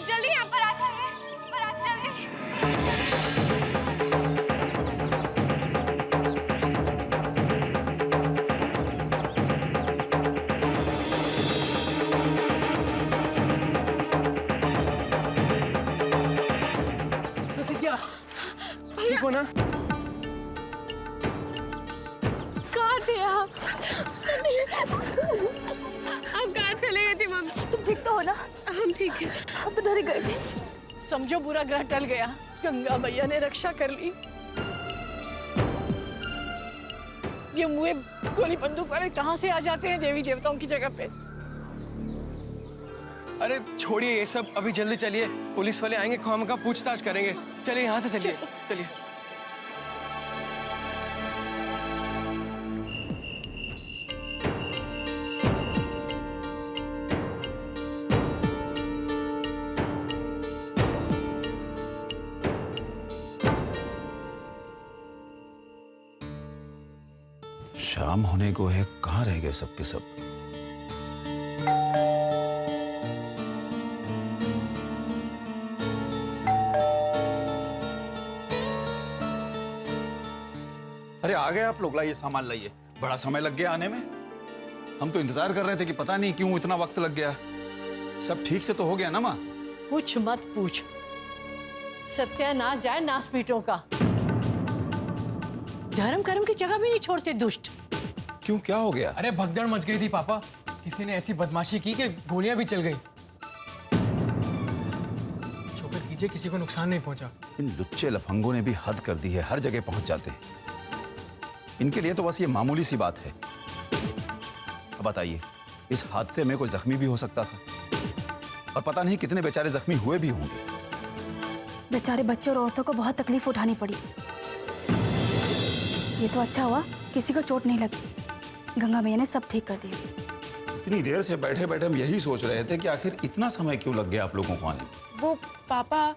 जल्दी यहाँ पर आ जाइए, पर आ जल्दी। प्रतिज्ञा, ठीक हो ना? कहाँ थे आप? आप कहाँ चले गए थे मम्मी? तुम ठीक तो हो ना? हम ठीक है। हम तो डर गए थे। समझो बुरा ग्रह टल गया, गंगा मैया ने रक्षा कर ली। ये मुए गोली बंदूक वाले कहाँ से आ जाते हैं देवी देवताओं की जगह पे? अरे छोड़िए ये सब, अभी जल्दी चलिए, पुलिस वाले आएंगे, हम का पूछताछ करेंगे। चलिए यहाँ से चलिए, चलिए। शाम होने को है, कहाँ रह गए सबके सब? अरे आ गए आप लोग, लाइए सामान लाइए। बड़ा समय लग गया आने में। हम तो इंतजार कर रहे थे कि पता नहीं क्यों इतना वक्त लग गया। सब ठीक से तो हो गया ना माँ? कुछ मत पूछ, सत्यानाश जाए नासपीटों का। धर्म कर्म की जगह भी नहीं छोड़ते दुष्ट। क्यों, क्या हो गया? अरे भगदड़ मच गई थी पापा, किसी ने ऐसी बदमाशी की कि गोलियां भी चल गई। शुक्र कीजिए किसी को नुकसान नहीं पहुंचा। इन लुच्चे लफंगों ने भी हद कर दी है, हर जगह पहुंच जाते हैं। इनके लिए तो बस ये मामूली सी बात है। अब बताइए, इस हादसे में कोई जख्मी भी हो सकता था, और पता नहीं कितने बेचारे जख्मी हुए भी होंगे। बेचारे बच्चे और औरतों को बहुत तकलीफ उठानी पड़ी। ये तो अच्छा हुआ किसी को चोट नहीं लगी। गंगा मैया ने सब ठीक कर दिया। इतनी देर से बैठे बैठे हम यही सोच रहे थे कि आखिर इतना समय क्यों लग गया आप लोगों को आने में। वो पापा,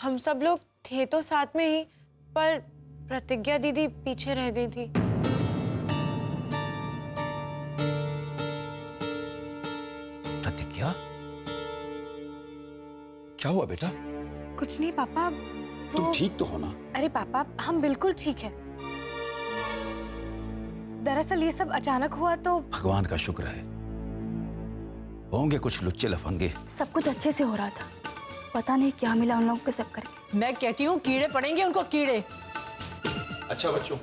हम सब लोग थे तो साथ में ही, पर प्रतिज्ञा दीदी पीछे रह गई थी। प्रतिज्ञा, क्या हुआ बेटा? कुछ नहीं पापा, तुम वो... ठीक तो हो ना? अरे पापा, हम बिल्कुल ठीक है। दरअसल ये सब अचानक हुआ तो... भगवान का शुक्र है, होंगे कुछ लुच्चे लफंगे। सब कुछ अच्छे से हो रहा था, पता नहीं क्या मिला उन लोगों के सब करके। मैं कहती हूँ कीड़े पड़ेंगे उनको, कीड़े। अच्छा बच्चों,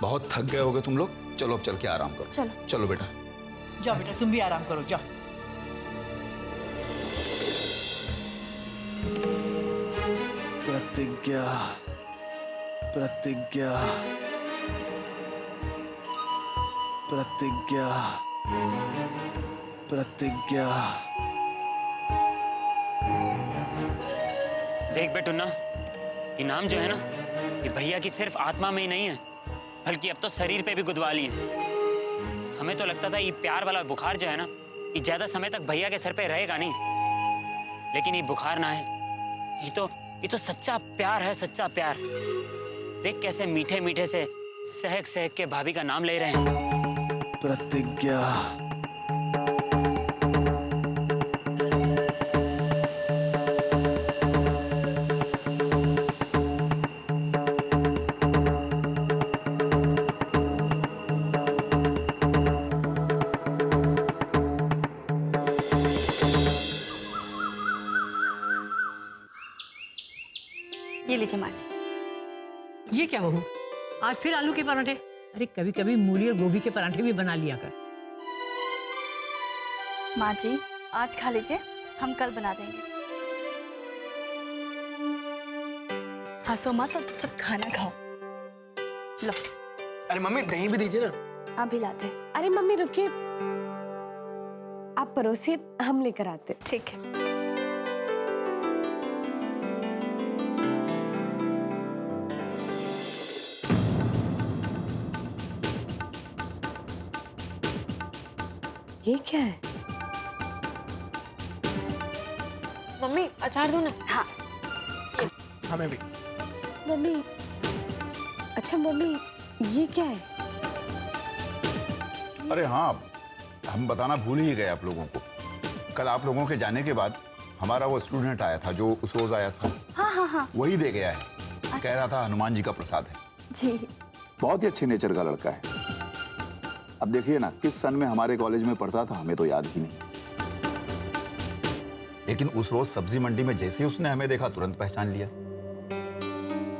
बहुत थक गए होगे तुम लोग, चलो अब चल के आराम करो। चलो चलो बेटा। जाओ बेटा, तुम भी आराम करो, जाओ। प्रतिज्ञा, प्रतिज्ञा, प्रतिज्ञा, प्रतिज्ञा। देख बेटुन्ना, ये नाम जो है ना, ये भैया की सिर्फ आत्मा में ही नहीं है, बल्कि अब तो शरीर पे भी गुदवा लिए। हमें तो लगता था ये प्यार वाला बुखार जो है ना, ये ज्यादा समय तक भैया के सर पे रहेगा नहीं, लेकिन ये बुखार ना है, ये तो सच्चा प्यार है, सच्चा प्यार। देख कैसे मीठे मीठे से सहक सहक के भाभी का नाम ले रहे हैं। प्रतिज्ञा, ये लीजिए माँ जी। ये क्या बहू, आज फिर आलू के पराठे? अरे कभी कभी मूली और गोभी के पराठे भी बना लिया कर। माँ जी आज खा लीजिए, हम कल बना देंगे। हंसो मत, अब खाना खाओ। लो। अरे मम्मी दही भी दीजिए ना। अभी लाते हैं। अरे मम्मी रुकिए, आप परोसिए, हम लेकर आते। ठीक है। ये क्या है? मम्मी अचार दो ना। हाँ हमें भी। मम्मी, अच्छा मम्मी ये क्या है? अरे हाँ, हम बताना भूल ही गए आप लोगों को। कल आप लोगों के जाने के बाद हमारा वो स्टूडेंट आया था जो उस रोज आया था, हाँ हाँ हाँ वही दे गया है। कह रहा था हनुमान जी का प्रसाद है। जी। बहुत ही अच्छे नेचर का लड़का है। अब देखिए ना, किस सन में हमारे कॉलेज में पढ़ता था हमें तो याद ही नहीं, लेकिन उस रोज सब्जी मंडी में जैसे ही उसने हमें देखा तुरंत पहचान लिया।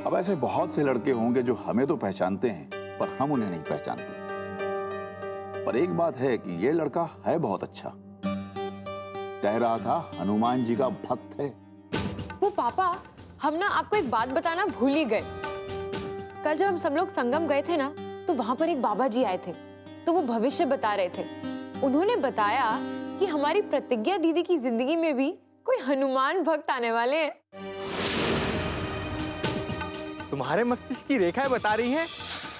अब ऐसे बहुत से लड़के होंगे जो हमें तो पहचानते हैं पर हम उन्हें नहीं पहचानते। पर एक बात है कि ये लड़का है बहुत अच्छा। कह रहा था हनुमान जी का भक्त है। वो पापा, हम ना आपको एक बात बताना भूल ही गए। कल जब हम सब लोग संगम गए थे ना, तो वहां पर एक बाबा जी आए थे, तो वो भविष्य बता रहे थे। उन्होंने बताया कि हमारी प्रतिज्ञा दीदी की जिंदगी में भी कोई हनुमान भक्त आने वाले हैं। तुम्हारे मस्तिष्क की रेखाएं बता रही हैं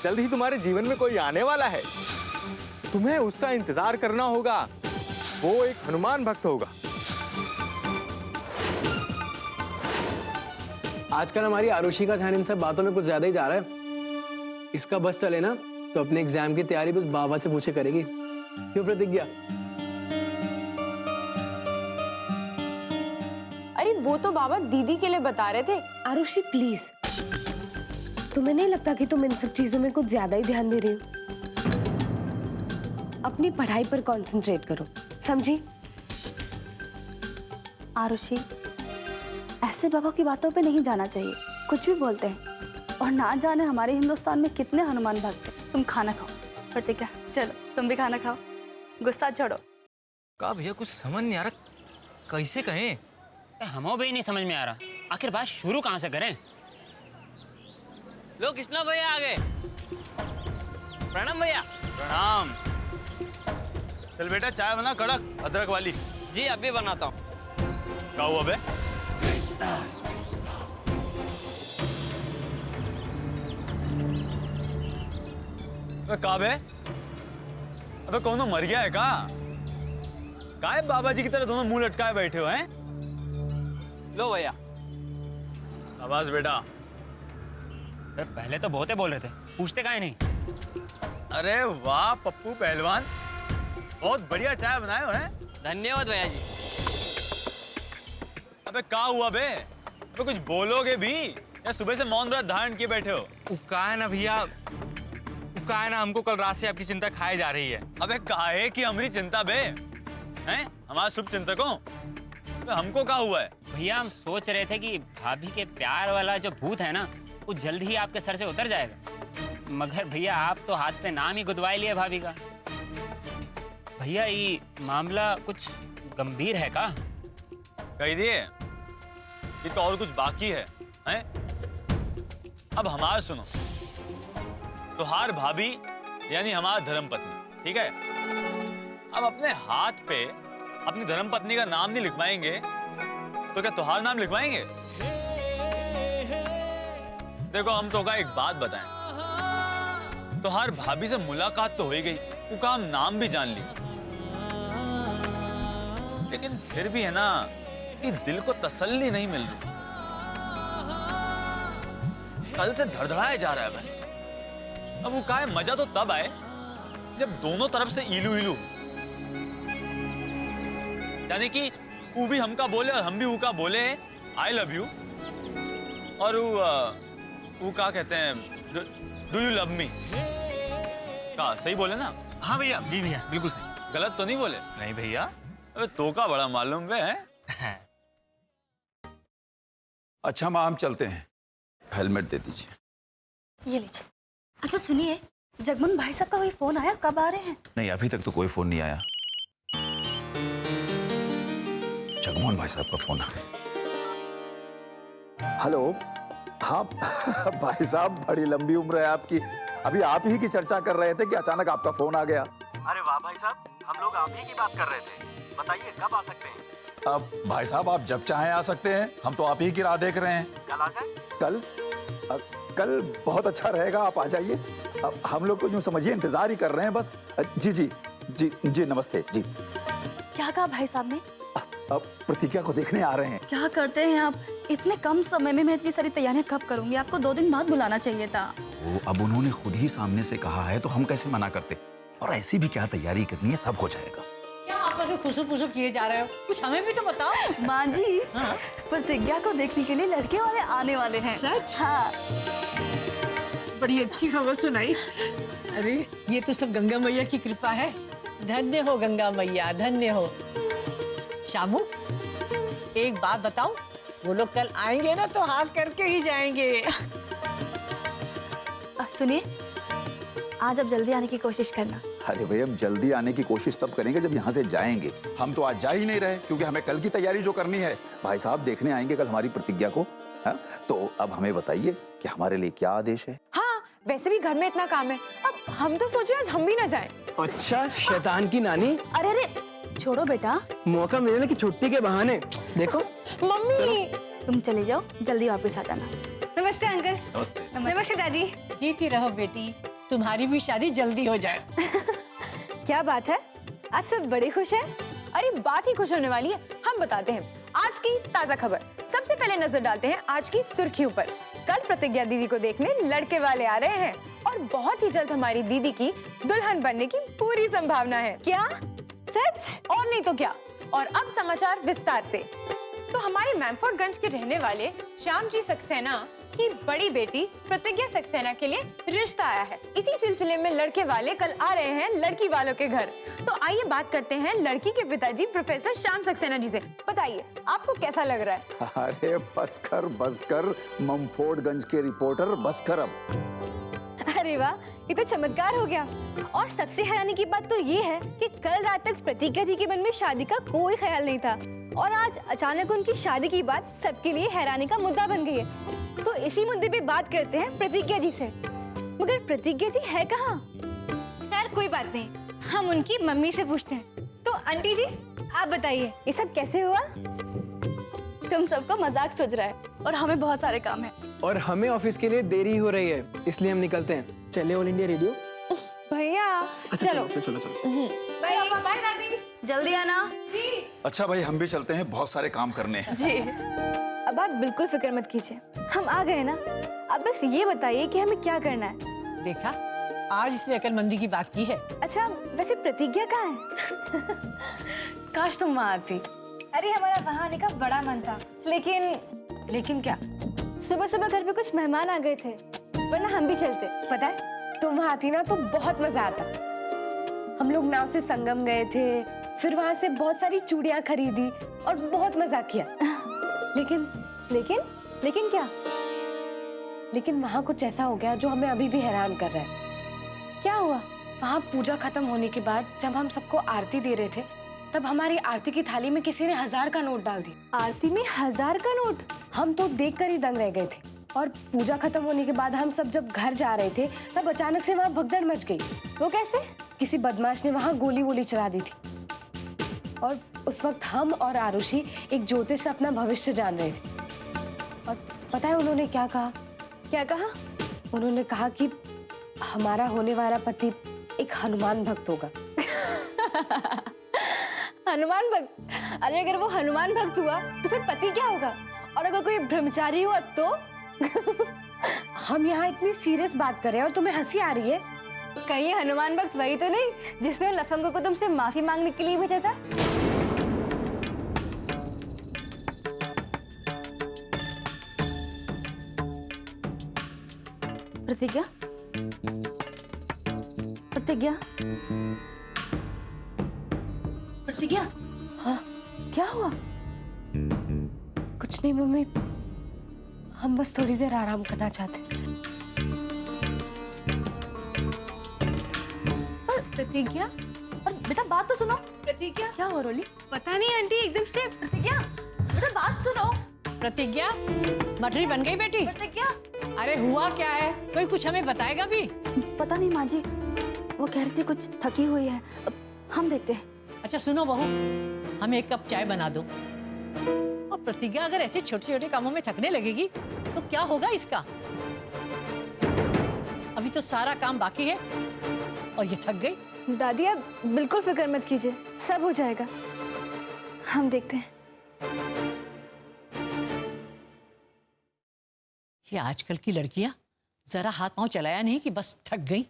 जल्द ही तुम्हारे जीवन में कोई आने वाला है। तुम्हें उसका इंतजार करना होगा। वो एक हनुमान भक्त होगा। आजकल हमारी आरुषि का ध्यान इन सब बातों में कुछ ज्यादा ही जा रहा है। इसका बस चले ना तो अपने एग्जाम की तैयारी बस बाबा से पूछे करेगी। क्यों प्रतिज्ञा? अरे वो तो बाबा दीदी के लिए बता रहे थे। आरुषि प्लीज, तुम्हें नहीं लगता कि तुम इन सब चीजों में कुछ ज्यादा ही ध्यान दे रही हो? अपनी पढ़ाई पर कंसंट्रेट करो, समझी? आरुषि, ऐसे बाबा की बातों पे नहीं जाना चाहिए। कुछ भी बोलते हैं। और ना जाने हमारे हिंदुस्तान में कितने हनुमान भक्त हैं। तुम खाना खाओ। प्रतिज्ञा, चलो तुम भी खाना खाओ, गुस्सा छोड़ो। का भैया कुछ समझ नहीं आ रहा, कैसे कहें? हमें भी नहीं समझ में आ रहा, आखिर बात शुरू कहाँ से करें? लो कृष्णा भैया आ गए। प्रणाम भैया। प्रणाम। चल बेटा चाय बना कड़क अदरक वाली। जी अभी बनाता हूँ। क्या हुआ बे? का बे? अबे कौन मर गया है का? काय बाबा जी की तरह दोनों मुंह लटकाए बैठे हो हैं? लो भैया। आवाज बेटा। पहले तो बहुते बोल रहे थे, पूछते काहे नहीं? अरे वाह पप्पू पहलवान, बहुत बढ़िया चाय बनाए हो हैं। धन्यवाद भैया जी। अबे क्या हुआ बे? अबे कुछ बोलोगे भी या सुबह से मौन व्रत धारण किए बैठे हो? उका है ना भैया, उका है ना, हमको कल रात से आपकी चिंता खाए जा रही है। अबे काहे की हमारी चिंता बे? हैं हमारा शुभ चिंतकों, हमको क्या हुआ है? भैया हम सोच रहे थे कि भाभी के प्यार वाला जो भूत है ना, वो जल्द ही आपके सर से उतर जाएगा। मगर भैया आप तो हाथ पे नाम ही गुदवाई लिए भाभी का। भैया ये मामला कुछ गंभीर है का? कह दिए ये तो और कुछ बाकी है, हैं? अब हमारा सुनो, तुहार भाभी यानी हमारा धर्मपत्नी, ठीक है? अब अपने हाथ पे अपनी धर्मपत्नी का नाम नहीं लिखवाएंगे तो क्या तुहार नाम लिखवाएंगे? देखो हम तो का एक बात बताएं, तुहार भाभी से मुलाकात तो हो ही गई, वो काम नाम भी जान ली, लेकिन फिर भी है ना कि दिल को तसल्ली नहीं मिल रही। कल से धड़धड़ाया जा रहा है बस। अब वो का है, मजा तो तब आए जब दोनों तरफ से इलू इलू, यानी कि वो भी हमका बोले और हम भी वो का बोले आई लव यू, और वो क्या कहते हैं, डू यू लव मी? का सही बोले ना? हाँ भैया। जी भैया बिल्कुल सही। गलत तो नहीं बोले? नहीं भैया। अबे तो का बड़ा मालूम है? अच्छा माँ हम चलते हैं, हेलमेट दे दीजिए। ये लीजिए। अच्छा सुनिए, जगमोहन भाई साहब का कोई फोन आया? कब आ रहे हैं? नहीं अभी तक तो कोई फोन नहीं आया। जगमोहन भाई साहब का फोन आ गया। हेलो। हाँ भाई साहब बड़ी लंबी उम्र है आपकी। अभी आप ही की चर्चा कर रहे थे कि अचानक आपका फोन आ गया। अरे वाह भाई साहब, हम लोग आप ही की बात कर रहे थे। बताइए कब आ सकते हैं? अब भाई साहब आप जब चाहें आ सकते हैं, हम तो आप ही की राह देख रहे हैं। कल आ जाए? कल बहुत अच्छा रहेगा, आप आ जाइए। अब हम लोग को यूं समझिए इंतजार ही कर रहे हैं बस। जी जी जी जी नमस्ते जी। क्या कहा भाई साहब ने? अब प्रतिज्ञा को देखने आ रहे हैं। क्या करते हैं आप? इतने कम समय में मैं इतनी सारी तैयारियां कब करूंगी? आपको 2 दिन बाद बुलाना चाहिए था। वो अब उन्होंने खुद ही सामने से कहा है तो हम कैसे मना करते? और ऐसी भी क्या तैयारी करनी है, सब हो जाएगा। क्या आप लोग खुसुर फुसुर किए जा रहे हो? कुछ हमें भी तो बताओ। माँ जी, हाँ? प्रतिज्ञा को देखने के लिए लड़के वाले आने वाले हैं। सच? हाँ। बड़ी अच्छी खबर सुनाई। अरे ये तो सब गंगा मैया की कृपा है। धन्य हो गंगा मैया, धन्य हो। शामू, एक बात बताऊं, वो लोग कल आएंगे ना तो हाँ करके ही जाएंगे। सुनिए, आज आप जल्दी आने की कोशिश करना। अरे भाई, हम जल्दी आने की कोशिश तब करेंगे जब यहाँ से जाएंगे। हम तो आज जा ही नहीं रहे क्योंकि हमें कल की तैयारी जो करनी है। भाई साहब देखने आएंगे कल हमारी प्रतिज्ञा को। हाँ? तो अब हमें बताइए कि हमारे लिए क्या आदेश है। हाँ, वैसे भी घर में इतना काम है, अब हम तो सोच रहे हैं आज हम भी ना जाएं। अच्छा, शैतान की नानी, अरे अरे, छोड़ो बेटा, मौका मिले ना कि छुट्टी के बहाने। देखो मम्मी, तुम चले जाओ, जल्दी वापस आ जाना। नमस्ते अंकल। नमस्ते। नमस्ते दादी। जीती रहो बेटी, तुम्हारी भी शादी जल्दी हो जाए। क्या बात है, आज सब बड़े खुश हैं। अरे बात ही खुश होने वाली है, हम बताते हैं आज की ताजा खबर। सबसे पहले नजर डालते हैं आज की सुर्खियों पर। कल प्रतिज्ञा दीदी को देखने लड़के वाले आ रहे हैं और बहुत ही जल्द हमारी दीदी की दुल्हन बनने की पूरी संभावना है। क्या सच? और नहीं तो क्या। और अब समाचार विस्तार से। तो हमारे मैमफोर्डगंज के रहने वाले श्याम जी सक्सेना की बड़ी बेटी प्रतिज्ञा सक्सेना के लिए रिश्ता आया है। इसी सिलसिले में लड़के वाले कल आ रहे हैं लड़की वालों के घर। तो आइए बात करते हैं लड़की के पिताजी प्रोफेसर श्याम सक्सेना जी से। बताइए आपको कैसा लग रहा है? अरे बस कर ममफोर्डगंज के रिपोर्टर, बस कर अब। अरे वाह, ये तो चमत्कार हो गया। और सबसे हैरानी की बात तो ये है कि कल रात तक प्रतिज्ञा जी के मन में शादी का कोई ख्याल नहीं था और आज अचानक उनकी शादी की बात सबके लिए हैरानी का मुद्दा बन गई है। तो इसी मुद्दे पे बात करते हैं प्रतिज्ञा जी से। मगर प्रतिज्ञा जी है कहाँ? खैर कोई बात नहीं, हम उनकी मम्मी से पूछते हैं। तो आंटी जी आप बताइए, ये सब कैसे हुआ? तुम सबको मजाक सूझ रहा है और हमें बहुत सारे काम है। और हमें ऑफिस के लिए देरी हो रही है, इसलिए हम निकलते हैं। चले ऑल इंडिया रेडियो। भैया अच्छा, चलो। चलो। बाय बाय दादी, जल्दी आना। अच्छा भाई, हम भी चलते हैं, बहुत सारे काम करने हैं। जी। अब आप बिल्कुल फिक्र मत कीजिए, हम आ गए ना। अब बस ये बताइए कि हमें क्या करना है। देखा, आज इसने अकलमंदी की बात की है। अच्छा वैसे प्रतिज्ञा कहाँ है? काश तुम वहाँ आती। अरे हमारा वहाँ आने का बड़ा मन था, लेकिन क्या? सुबह सुबह घर पे कुछ मेहमान आ गए थे, वरना हम भी चलते। पता है तुम वहाँ आती ना तो बहुत मजा आता। हम लोग नाव से संगम गए थे, फिर वहाँ से बहुत सारी चूड़ियाँ खरीदी और बहुत मजा किया। लेकिन क्या? लेकिन वहाँ कुछ ऐसा हो गया जो हमें अभी भी हैरान कर रहा है। क्या हुआ? वहाँ पूजा खत्म होने के बाद जब हम सबको आरती दे रहे थे, तब हमारी आरती की थाली में किसी ने 1000 का नोट डाल दिया। आरती में 1000 का नोट? हम तो देखकर ही दंग रह गए थे। और पूजा खत्म होने के बाद हम सब जब घर जा रहे थे, तब अचानक से वहाँ भगदड़ मच गई। वो कैसे? किसी बदमाश ने वहाँ गोली चला दी थी। और उस वक्त हम और आरुषि एक ज्योतिष से अपना भविष्य जान रहे थे। और पता है उन्होंने क्या कहा? क्या कहा? उन्होंने कहा कि हमारा होने वाला पति एक हनुमान भक्त होगा। हनुमान भक्त? अरे अगर वो हनुमान भक्त हुआ तो फिर पति क्या होगा? और अगर कोई ब्रह्मचारी हुआ तो? हम यहाँ इतनी सीरियस बात कर रहे हैं और तुम्हें हंसी आ रही है। कहीं हनुमान भक्त वही तो नहीं जिसने लफंगों को तुमसे माफी मांगने के लिए भेजा था? प्रतिज्ञा, प्रतिज्ञा, प्रतिज्ञा। हाँ, क्या हुआ? कुछ नहीं मम्मी, हम बस थोड़ी देर आराम करना चाहते हैं। पर प्रतिज्ञा, और बेटा बात तो सुनो। प्रतिज्ञा, क्या हुआ रोली? पता नहीं आंटी, एकदम से। प्रतिज्ञा बेटा बात सुनो। प्रतिज्ञा, मठरी बन गई बेटी? प्रतिज्ञा, अरे हुआ क्या है? कोई कुछ हमें बताएगा भी? पता नहीं माँ जी, वो कह रही थी कुछ थकी हुई है। हम देखते हैं। अच्छा सुनो बहू, हमें एक कप चाय बना दो। और प्रतिज्ञा अगर ऐसे छोटे छोटे कामों में थकने लगेगी तो क्या होगा इसका? अभी तो सारा काम बाकी है और ये थक गई। दादी आप बिल्कुल फिक्र मत कीजिए, सब हो जाएगा। हम देखते हैं। ये आजकल की लड़कियां जरा हाथ पांव चलाया नहीं कि बस थक गई।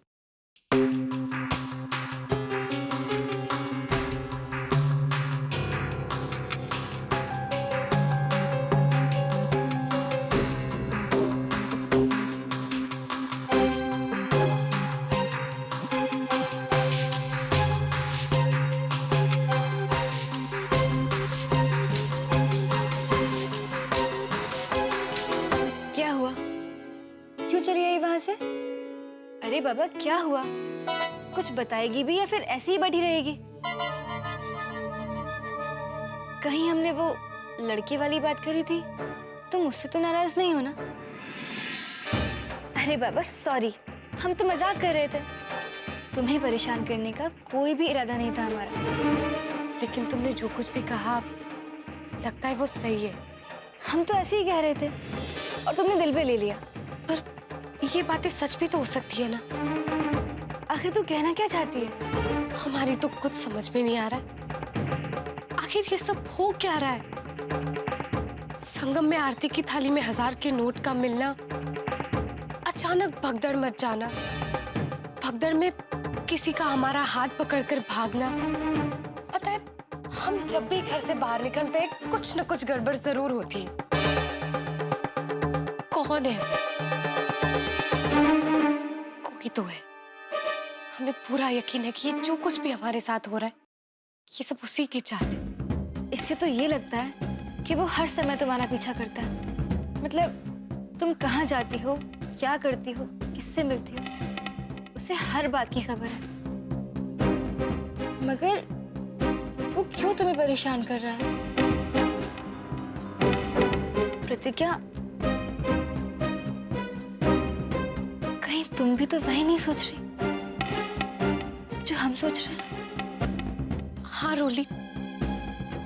अरे बाबा क्या हुआ? कुछ बताएगी भी या फिर ऐसे ही बैठी रहेगी? कहीं हमने वो लड़के वाली बात करी थी? तुम मुझसे तो नाराज नहीं हो ना? अरे बाबा सॉरी, हम तो मजाक कर रहे थे। तुम्हें परेशान करने का कोई भी इरादा नहीं था हमारा। लेकिन तुमने जो कुछ भी कहा लगता है वो सही है। हम तो ऐसे ही कह रहे थे और तुमने दिल पे ले लिया। पर ये बातें सच भी तो हो सकती है ना? आखिर तू कहना क्या चाहती है? हमारी तो कुछ समझ में नहीं आ रहा है। आखिर ये सब हो क्या रहा है? संगम में आरती की थाली में 1000 के नोट का मिलना, अचानक भगदड़ मच जाना, भगदड़ में किसी का हमारा हाथ पकड़कर भागना। पता है, हम जब भी घर से बाहर निकलते हैं कुछ न कुछ गड़बड़ जरूर होती है। कौन है? कोई तो है। हमें पूरा यकीन है कि ये जो कुछ भी हमारे साथ हो रहा है ये सब उसी की चाल है। इससे तो ये लगता है कि वो हर समय तुम्हारा पीछा करता है। मतलब तुम कहाँ जाती हो, क्या करती हो, किससे मिलती हो, उसे हर बात की खबर है। मगर वो क्यों तुम्हें परेशान कर रहा है? प्रतिज्ञा, कहीं तुम भी तो वही नहीं सोच रही जो हम सोच रहे हैं? हाँ रोली,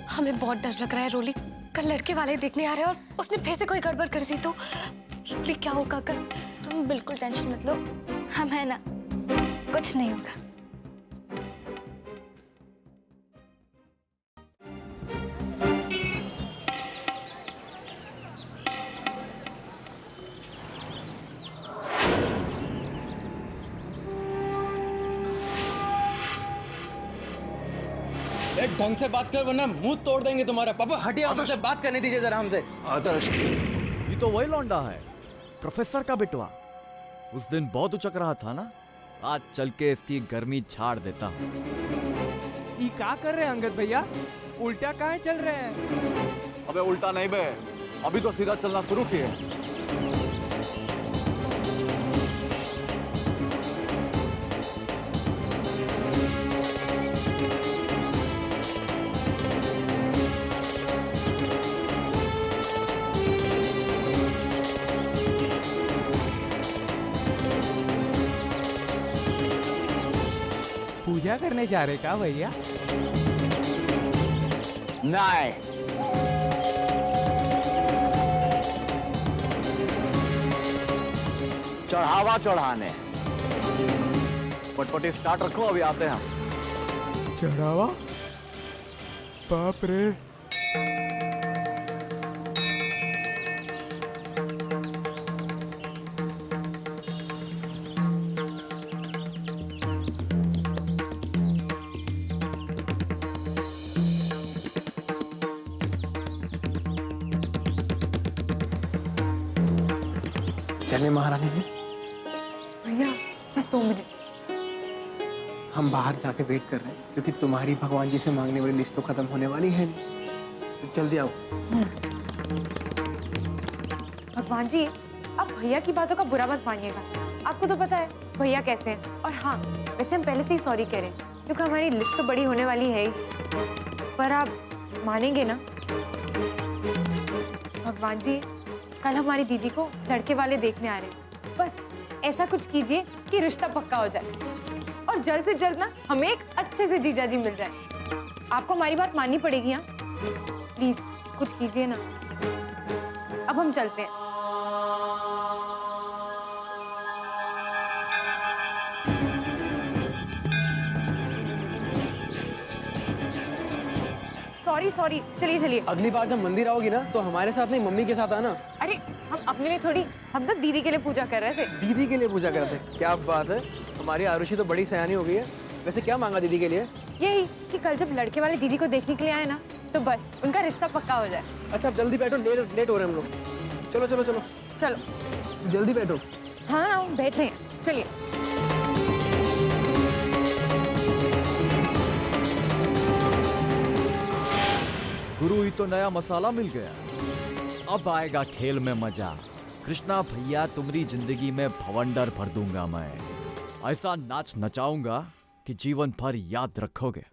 हमें बहुत डर लग रहा है रोली। कल लड़के वाले देखने आ रहे हैं और उसने फिर से कोई गड़बड़ कर दी तो रोली क्या होगा कल? तुम बिल्कुल टेंशन मत लो, हम है ना, कुछ नहीं होगा। एक ढंग से बात कर वरना मुंह तोड़ देंगे तुम्हारा। पापा हटिए, हमसे बात करने दीजिए जरा हमसे। आदर्श, ये तो वही लौंडा है, प्रोफेसर का बिटवा। उस दिन बहुत उचक रहा था ना, आज चल के इसकी गर्मी झाड़ देता हूँ। ये क्या कर रहे हैं अंगद भैया? उल्टा काहे चल रहे हैं? अबे उल्टा नहीं बे, अभी तो सीधा चलना शुरू किए। पूजा करने जा रहे का भैया? नहीं, चढ़ावा चढ़ाने। पटपटी स्टार्ट रखो, अभी आते हैं हम। चढ़ावा? बाप रे। चले महारानी जी। भैया बस 2 मिनट। हम बाहर जाके वेट कर रहे हैं क्योंकि तुम्हारी भगवान जी से मांगने वाली लिस्ट तो खत्म होने वाली है नहीं। तो जल्दी आओ। भगवान जी, आप भैया की बातों का बुरा मत मानिएगा। आपको तो पता है भैया कैसे हैं। और हाँ, वैसे हम पहले से ही सॉरी कह रहे हैं क्योंकि हमारी लिस्ट तो बड़ी होने वाली है ही। पर आप मानेंगे ना भगवान जी, कल हमारी दीदी को लड़के वाले देखने आ रहे हैं। बस ऐसा कुछ कीजिए कि रिश्ता पक्का हो जाए और जल्द से जल्द ना हमें एक अच्छे से जीजा जी मिल जाए। आपको हमारी बात माननी पड़ेगी। हाँ प्लीज कुछ कीजिए ना। अब हम चलते हैं। सॉरी, चलिए चलिए। अगली बार जब मंदिर आओगी ना तो हमारे साथ नहीं, मम्मी के साथ आना। अरे हम अपने लिए थोड़ी, हम तो दीदी के लिए पूजा कर रहे थे। दीदी के लिए पूजा करते? क्या बात है, हमारी आरुषि तो बड़ी सयानी हो गई है। वैसे क्या मांगा दीदी के लिए? यही कि कल जब लड़के वाले दीदी को देखने के लिए आए ना तो बस उनका रिश्ता पक्का हो जाए। अच्छा जल्दी बैठो, लेट हो रहे हैं हम लोग। चलो चलो चलो चलो जल्दी बैठो। हाँ बैठ रहे हैं, चलिए। गुरु, ही तो नया मसाला मिल गया। अब आएगा खेल में मजा। कृष्णा भैया, तुम्हारी जिंदगी में भवंडर भर दूंगा मैं। ऐसा नाच नचाऊंगा कि जीवन भर याद रखोगे।